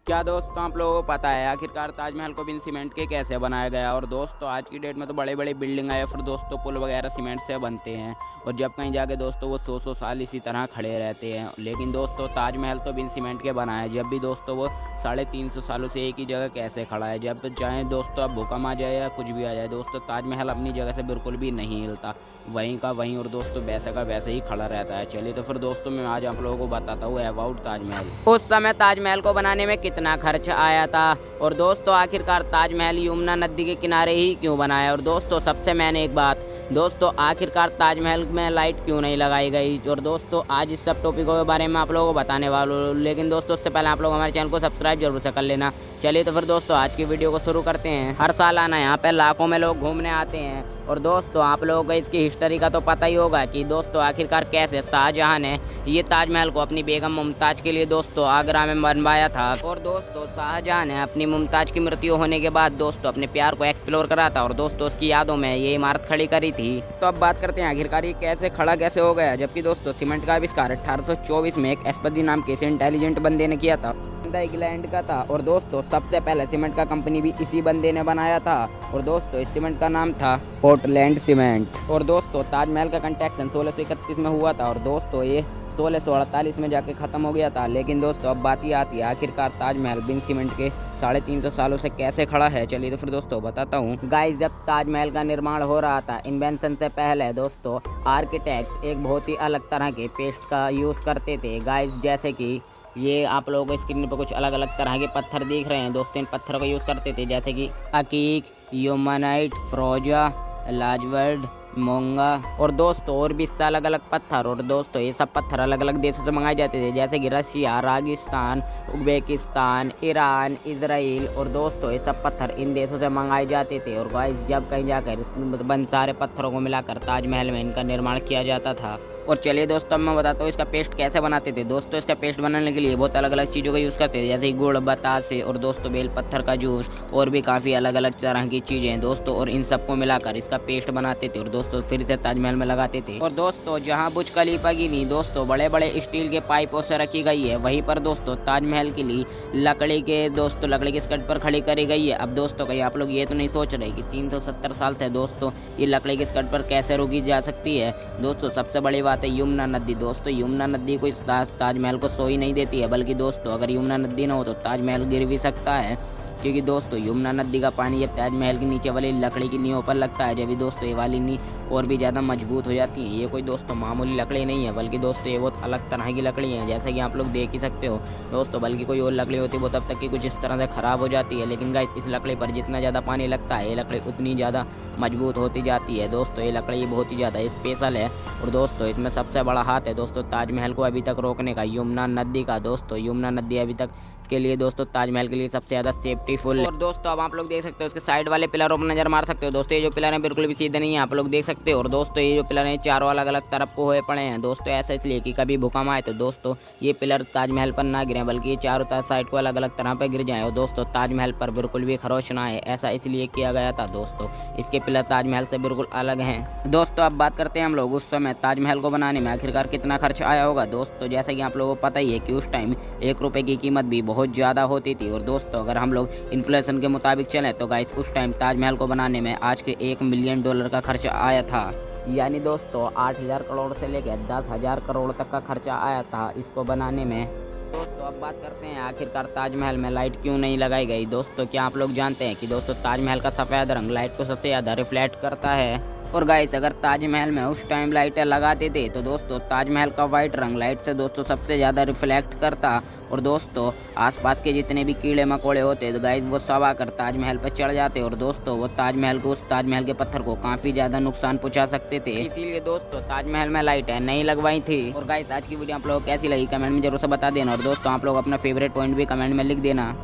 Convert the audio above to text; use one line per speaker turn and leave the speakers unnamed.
क्या दोस्तों आप लोगों को पता है आखिरकार ताजमहल को बिन सीमेंट के कैसे बनाया गया। और दोस्तों आज की डेट में तो बड़े बड़े बिल्डिंग आए, फिर दोस्तों पुल वगैरह सीमेंट से बनते हैं और जब कहीं जाके दोस्तों वो 100 साल इसी तरह खड़े रहते हैं। लेकिन दोस्तों ताजमहल तो बिन सीमेंट के बना है, जब भी दोस्तों वो 350 सालों से एक ही जगह कैसे खड़ा है। जब चाहे दोस्तों अब भूकंप आ जाए या कुछ भी आ जाए, दोस्तों ताजमहल अपनी जगह से बिल्कुल भी नहीं हिलता, वहीं का वहीं और दोस्तों वैसे का वैसे ही खड़ा रहता है। चलिए तो फिर दोस्तों मैं आज आप लोगों को बताता हूँ अबाउट ताजमहल। उस समय ताजमहल को बनाने में कितना खर्च आया था और दोस्तों आखिरकार ताजमहल यमुना नदी के किनारे ही क्यों बनाया। और दोस्तों सबसे मैंने एक बात, दोस्तों आखिरकार ताजमहल में लाइट क्यों नहीं लगाई गई। और दोस्तों आज इस सब टॉपिकों के बारे में आप लोगों को बताने वाला हूँ, लेकिन दोस्तों उससे पहले आप लोग हमारे चैनल को सब्सक्राइब जरूर से कर लेना। चलिए तो फिर दोस्तों आज की वीडियो को शुरू करते हैं। हर साल आना यहाँ पे लाखों में लोग घूमने आते हैं और दोस्तों आप लोगों को इसकी हिस्ट्री का तो पता ही होगा कि दोस्तों आखिरकार कैसे शाहजहां ने ये ताजमहल को अपनी बेगम मुमताज़ के लिए दोस्तों आगरा में बनवाया था। और दोस्तों शाहजहां ने अपनी मुमताज़ की मृत्यु होने के बाद दोस्तों अपने प्यार को एक्सप्लोर करा था और दोस्तों उसकी यादों में ये इमारत खड़ी करी थी। तो अब बात करते हैं आखिरकार ये कैसे खड़ा कैसे हो गया। जबकि दोस्तों सीमेंट का आविष्कार 1824 में एक एस्पदी नाम के इंटेलिजेंट बंदे ने किया था, इंग्लैंड का था। और दोस्तों सबसे पहले सीमेंट का कंपनी भी इसी बंदे ने बनाया था और दोस्तों इस सीमेंट का नाम था पोर्टलैंड सीमेंट। और दोस्तों ताजमहल का कंस्ट्रक्शन 1631 में हुआ था और दोस्तों ये 1648 में जाके ख़त्म हो गया था। लेकिन दोस्तों अब बात ही आती है आखिरकार ताजमहल बिन सीमेंट के 350 सालों से कैसे खड़ा है। चलिए तो फिर दोस्तों बताता हूँ। गाइस जब ताजमहल का निर्माण हो रहा था इन्वेंशन से पहले दोस्तों आर्किटेक्ट्स एक बहुत ही अलग तरह के पेस्ट का यूज़ करते थे। गाइस जैसे कि ये आप लोगों को स्क्रीन पर कुछ अलग अलग तरह के पत्थर दिख रहे हैं, दोस्तों इन पत्थरों का यूज़ करते थे जैसे कि अकीक, यूमानाइट, फ्रोजा, लाजवर्ड, मोंगा और दोस्तों और भी अलग अलग पत्थर। और दोस्तों ये सब पत्थर अलग अलग देशों से मंगाए जाते थे जैसे कि Russia, Rajasthan, Uzbekistan, Iran, Israel. और दोस्तों ये सब पत्थर इन देशों से मंगाए जाते थे और गाइस जब कहीं जाकर सारे पत्थरों को मिलाकर ताजमहल में इनका निर्माण किया जाता था। और चलिए दोस्तों मैं बताता हूँ इसका पेस्ट कैसे बनाते थे। दोस्तों इसका पेस्ट बनाने के लिए बहुत अलग अलग चीज़ों का यूज़ करते थे जैसे गुड़, बतासे और दोस्तों बेल पत्थर का जूस और भी काफ़ी अलग अलग तरह की चीज़ें हैं दोस्तों। और इन सबको मिलाकर इसका पेस्ट बनाते थे और दोस्तों फिर से ताजमहल में लगाते थे। और दोस्तों जहाँ बुर्ज खलीफा की नींव दोस्तों बड़े बड़े स्टील के पाइपों से रखी गई है, वहीं पर दोस्तों ताजमहल के लिए लकड़ी के स्कर्ट पर खड़ी करी गई है। अब दोस्तों कहीं आप लोग ये तो नहीं सोच रहे कि 370 साल से दोस्तों ये लकड़ी के स्कर्ट पर कैसे रोकी जा सकती है। दोस्तों सबसे बड़ी बात है यमुना नदी। दोस्तों यमुना नदी को इस ताजमहल को सो ही नहीं देती है, बल्कि दोस्तों अगर यमुना नदी ना हो तो ताजमहल गिर भी सकता है, क्योंकि दोस्तों यमुना नदी का पानी जब ताजमहल के नीचे वाली लकड़ी की नींव पर लगता है जब दोस्तों ये वाली नींव और भी ज़्यादा मजबूत हो जाती है। ये कोई दोस्तों मामूली लकड़ी नहीं है, बल्कि दोस्तों ये बहुत अलग तरह की लकड़ी है जैसे कि आप लोग देख ही सकते हो दोस्तों। बल्कि कोई और लकड़ी होती है वो तब तक कि कुछ इस तरह से ख़राब हो जाती है, लेकिन गाइस इस लकड़ी पर जितना ज़्यादा पानी लगता है ये लकड़ी उतनी ज़्यादा मजबूत होती जाती है। दोस्तों ये लकड़ी बहुत ही ज़्यादा स्पेशल है और दोस्तों इसमें सबसे बड़ा हाथ है दोस्तों ताजमहल को अभी तक रोकने का यमुना नदी का। दोस्तों यमुना नदी अभी तक के लिए दोस्तों ताजमहल के लिए सबसे ज़्यादा सेफ्टीफुल है। और दोस्तों अब आप लोग देख सकते हो उसके साइड वाले पिलरों पर नजर मार सकते हो। दोस्तों ये जो पिलर है बिल्कुल भी सीधे नहीं है, आप लोग देख सकते हो। और दोस्तों ये जो पिलर है चारों अलग अलग तरफ को हुए पड़े हैं दोस्तों, ऐसा इसलिए कि कभी भूकंप आए तो दोस्तों ये पिलर ताजमहल पर ना गिरे, बल्कि ये चारों साइड को अलग अलग तरह पर गिर जाए और दोस्तों ताजमहल पर बिल्कुल भी खरोच ना आए, ऐसा इसलिए किया गया था। दोस्तों इसके पिलर ताजमहल से बिल्कुल अलग हैं। दोस्तों अब बात करते हैं हम लोग उस समय ताजमहल को बनाने में आखिरकार कितना खर्च आया होगा। दोस्तों जैसे कि आप लोगों को पता ही है कि उस टाइम 1 रुपये की कीमत भी बहुत ज़्यादा होती थी। और दोस्तों अगर हम लोग इन्फ्लेशन के मुताबिक चलें तो गाइस उस टाइम ताजमहल को बनाने में आज के $1 मिलियन का खर्चा आया था, यानी दोस्तों 8,000 करोड़ से लेकर 10,000 करोड़ तक का खर्चा आया था इसको बनाने में। दोस्तों अब बात करते हैं आखिरकार ताजमहल में लाइट क्यों नहीं लगाई गई। दोस्तों क्या आप लोग जानते हैं कि दोस्तों ताजमहल का सफ़ेद रंग लाइट को सबसे ज़्यादा रिफ्लेक्ट करता है। और गाइस अगर ताजमहल में उस टाइम लाइटें लगाते थे तो दोस्तों ताजमहल का वाइट रंग लाइट से दोस्तों सबसे ज़्यादा रिफ्लेक्ट करता और दोस्तों आसपास के जितने भी कीड़े मकोड़े होते तो गाइस वो सब आकर ताजमहल पर चढ़ जाते और दोस्तों वो ताजमहल के पत्थर को काफ़ी ज़्यादा नुकसान पहुंचा सकते थे, इसीलिए दोस्तों ताजमहल में लाइटें नहीं लगवाई थी। और गाइस आज की वीडियो आप लोगों को कैसी लगी कमेंट में जरूर से बता देना और दोस्तों आप लोग अपना फेवरेट पॉइंट भी कमेंट में लिख देना।